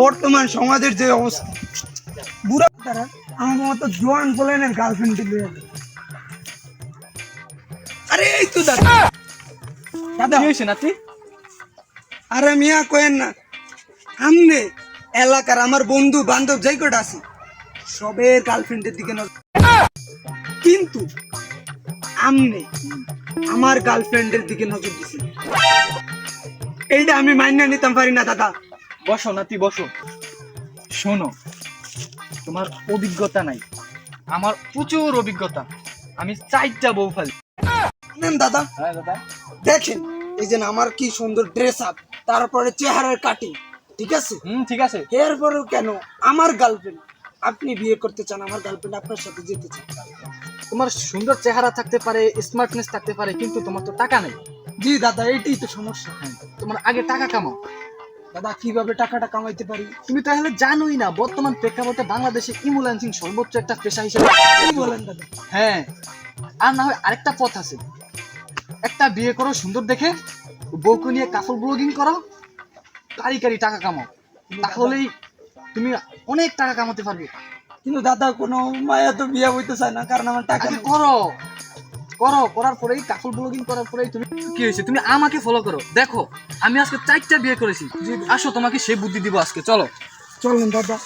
বর্তমান সমাজের যে অবস্থা, বুড়া তারা আমার মতো জোয়ান বলেনের গার্লফ্রেন্ড দিলে। আরে এই তো দাদা দাদা কি হয়েছে নাতি? আরে মিয়া কয়েন না, আমনে এলাকার আমার বন্ধু বান্ধব যাই কটা আছে সবের গার্লফ্রেন্ডের দিকে নজর, কিন্তু আমনে আমার গার্লফ্রেন্ডের দিকে নজর দিছি। এইটা আমি মাইনা নিতাম পারি না দাদা। বসো নাতি বসো। শোনো, তোমার অভিজ্ঞতা নাই, আমার প্রচুর অভিজ্ঞতা। আমি 4টা বউ ফেলি। নেন দাদা, হ্যাঁ দাদা। দেখেন এই যে আমার কি সুন্দর ড্রেস আপ, তারপরে চেহারার কাটিং, ঠিক আছে? ঠিক আছে। এরপরেও কেন আমার গার্লফ্রেন্ড আপনি বিয়ে করতে চান, আমার গার্লফ্রেন্ড আপনার সাথে যেতে চান। তোমার সুন্দর চেহারা থাকতে পারে, স্মার্টনেস থাকতে পারে, কিন্তু তোমার তো টাকা নেই। জি দাদা, এইটাই তো সমস্যা। হ্যাঁ, তোমার আগে টাকা কামাও। দাদা কিভাবে টাকাটা কামাইতে পারি? তুমি তাহলে জানোই না, বর্তমান প্রেক্ষাপটে বাংলাদেশে ইমুলেন্সিং সর্বোচ্চ একটা পেশা হিসেবে। কি বলেন দাদা? হ্যাঁ, আর না হয় আরেকটা পথ আছে। একটা বিয়ে করো সুন্দর দেখে, বউকে নিয়ে কাপল ব্লগিং করো, কারি কারি টাকা কামাও, তাহলেই তুমি অনেক টাকা কামাতে পারবে। কিন্তু দাদা কোনো মায়া তো বিয়ে হইতে চায় না, কারণ আমার টাকা আগে নেই। করো করো, করার পরেই কাপল ব্লগিং করার পরেই তুমি কি হয়েছে, তুমি আমাকে ফলো করো। দেখো আমি আজকে 4টা বিয়ে করেছি। আসো তোমাকে সেই বুদ্ধি দিব আজকে, চলো। চলেন দাদা।